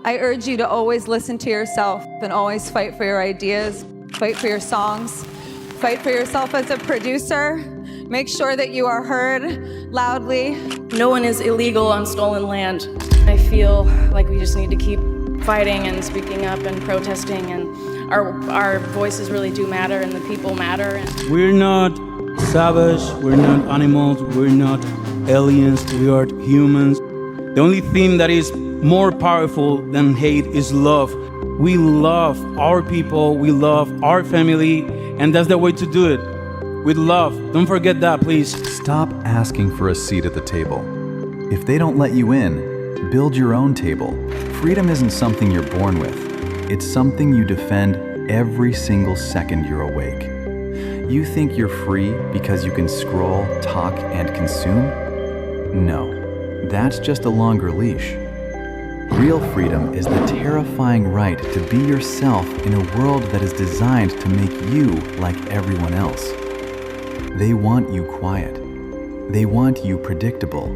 I urge you to always listen to yourself and always fight for your ideas, fight for your songs, fight for yourself as a producer. Make sure that you are heard loudly. No one is illegal on stolen land. I feel like we just need to keep fighting and speaking up and protesting, and our voices really do matter and the people matter. We're not savage, we're not animals, we're not aliens, we are humans. The only thing that is more powerful than hate is love. We love our people, we love our family, and that's the way to do it. With love. Don't forget that, please. Stop asking for a seat at the table. If they don't let you in, build your own table. Freedom isn't something you're born with. It's something you defend every single second you're awake. You think you're free because you can scroll, talk, and consume? No, that's just a longer leash. Real freedom is the terrifying right to be yourself in a world that is designed to make you like everyone else. They want you quiet. They want you predictable.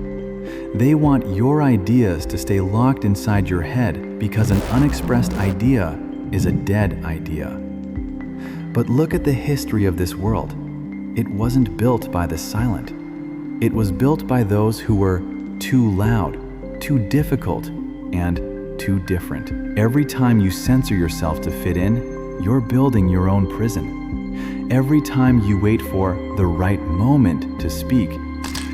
They want your ideas to stay locked inside your head because an unexpressed idea is a dead idea. But look at the history of this world. It wasn't built by the silent. It was built by those who were too loud, too difficult, and too different. Every time you censor yourself to fit in, you're building your own prison. Every time you wait for the right moment to speak,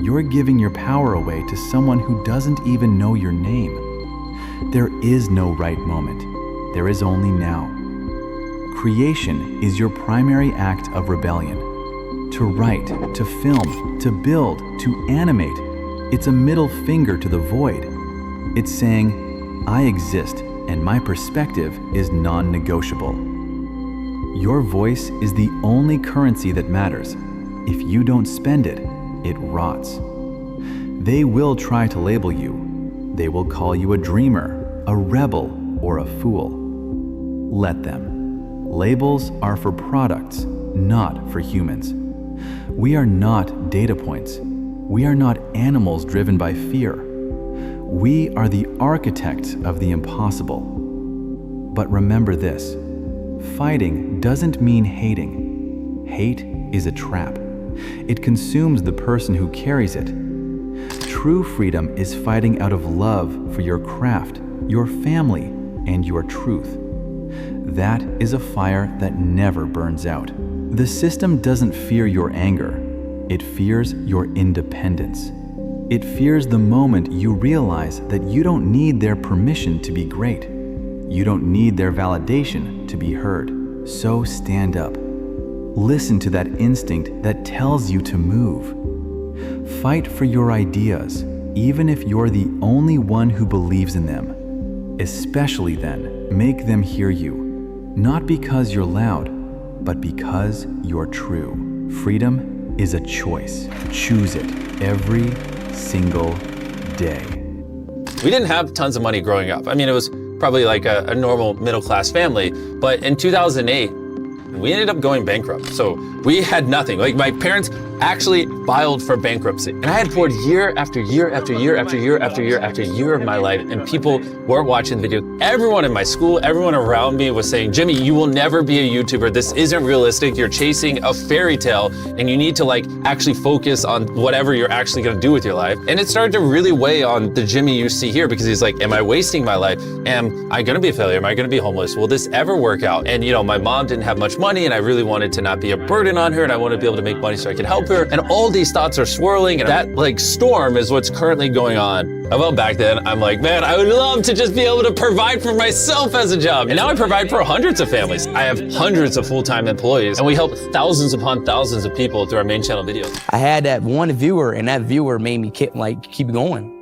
you're giving your power away to someone who doesn't even know your name. There is no right moment. There is only now. Creation is your primary act of rebellion. To write, to film, to build, to animate, it's a middle finger to the void. It's saying, I exist and my perspective is non-negotiable. Your voice is the only currency that matters. If you don't spend it, it rots. They will try to label you. They will call you a dreamer, a rebel, or a fool. Let them. Labels are for products, not for humans. We are not data points. We are not animals driven by fear. We are the architects of the impossible. But remember this. Fighting doesn't mean hating. Hate is a trap. It consumes the person who carries it. True freedom is fighting out of love for your craft, your family, and your truth. That is a fire that never burns out. The system doesn't fear your anger. It fears your independence. It fears the moment you realize that you don't need their permission to be great. You don't need their validation to be heard. So stand up. Listen to that instinct that tells you to move. Fight for your ideas, even if you're the only one who believes in them. Especially then, make them hear you. Not because you're loud, but because you're true. Freedom is a choice. Choose it every single day. We didn't have tons of money growing up. I mean, it was probably like a normal middle-class family, but in 2008, we ended up going bankrupt. So we had nothing. Like, my parents actually filed for bankruptcy. And I had poured year after year after year after year after year after year of my life, and people weren't watching the video. Everyone in my school, everyone around me was saying, Jimmy, you will never be a YouTuber. This isn't realistic. You're chasing a fairy tale, and you need to actually focus on whatever you're actually gonna do with your life. And it started to really weigh on the Jimmy you see here, because he's like, am I wasting my life? Am I gonna be a failure? Am I gonna be homeless? Will this ever work out? And my mom didn't have much money, and I really wanted to not be a burden on her, and I wanted to be able to make money so I could help her. And all these thoughts are swirling, and that storm is what's currently going on. Well, back then, I'm like, man, I would love to just be able to provide for myself as a job. And now I provide for hundreds of families. I have hundreds of full-time employees, and we help thousands upon thousands of people through our main channel videos. I had that one viewer, and that viewer made me keep going.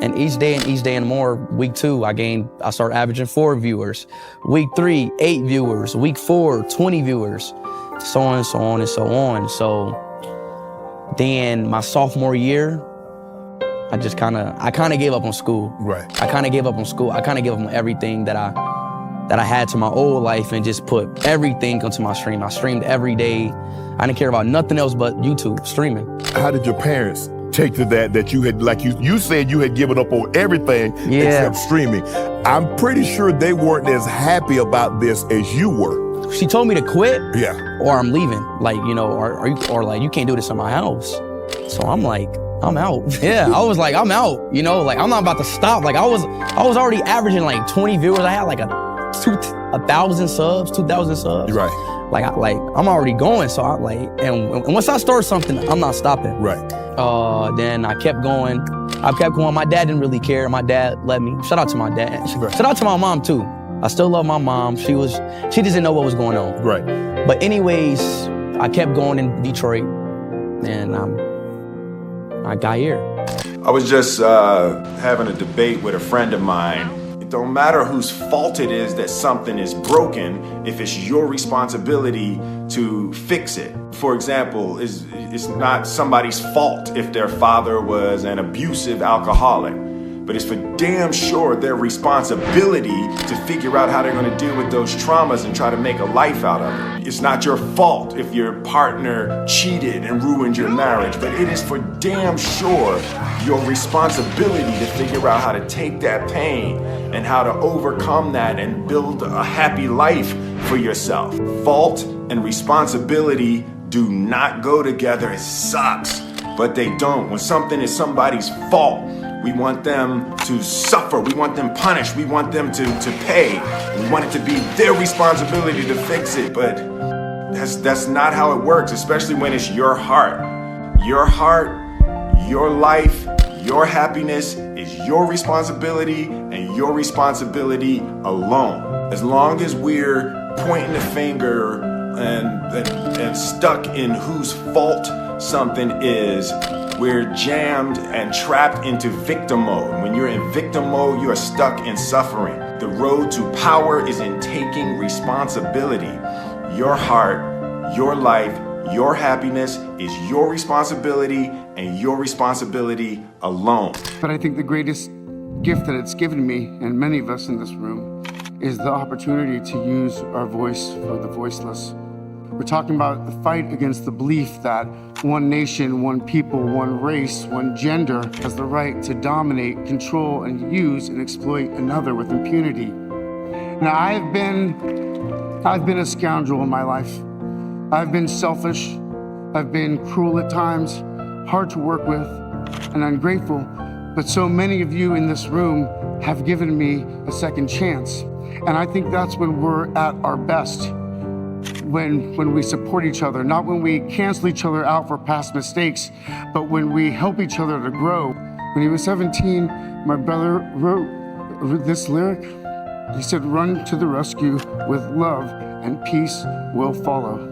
And each day and more, week 2, I started averaging 4 viewers. Week 3, 8 viewers. Week 4, 20 viewers. So on and so on and so on. So then my sophomore year, I kind of gave up on school. Right. I kind of gave up on school. I kind of gave up on everything that I had to my old life and just put everything onto my stream. I streamed every day. I didn't care about nothing else but YouTube, streaming. How did your parents take to that you had, like you said, you had given up on everything Yeah. except streaming? I'm pretty sure they weren't as happy about this as you were. She told me to quit. Yeah. Or I'm leaving. Like, you know, or like, you can't do this in my house. So I'm like, I'm out. Yeah, I was like, I'm out. You know, like, I'm not about to stop. Like, I was already averaging like 20 viewers. I had like 1,000 subs, 2,000 subs. Right. Like, I'm already going. So I like, and once I start something, I'm not stopping. Right. Then I kept going. My dad didn't really care. My dad let me. Shout out to my dad. Right. Shout out to my mom too. I still love my mom. She didn't know what was going on. Right. But anyways, I kept going in Detroit, and I got here. I was just having a debate with a friend of mine. It don't matter whose fault it is that something is broken if it's your responsibility to fix it. For example, it's not somebody's fault if their father was an abusive alcoholic, but it's for damn sure their responsibility to figure out how they're going to deal with those traumas and try to make a life out of it. It's not your fault if your partner cheated and ruined your marriage, but it is for damn sure your responsibility to figure out how to take that pain and how to overcome that and build a happy life for yourself. Fault and responsibility do not go together. It sucks, but they don't. When something is somebody's fault, we want them to suffer. We want them punished. We want them to pay. We want it to be their responsibility to fix it, but that's not how it works, especially when it's your heart. Your heart, your life, your happiness is your responsibility and your responsibility alone. As long as we're pointing the finger and stuck in whose fault something is, we're jammed and trapped into victim mode. When you're in victim mode, you are stuck in suffering. The road to power is in taking responsibility. Your heart, your life, your happiness is your responsibility and your responsibility alone. But I think the greatest gift that it's given me, and many of us in this room, is the opportunity to use our voice for the voiceless. We're talking about the fight against the belief that one nation, one people, one race, one gender has the right to dominate, control, and use and exploit another with impunity. Now, I've been a scoundrel in my life. I've been selfish. I've been cruel at times, hard to work with, and ungrateful. But so many of you in this room have given me a second chance. And I think that's when we're at our best. When we support each other, not when we cancel each other out for past mistakes, but when we help each other to grow. When he was 17, my brother wrote this lyric. He said, "Run to the rescue with love and peace will follow."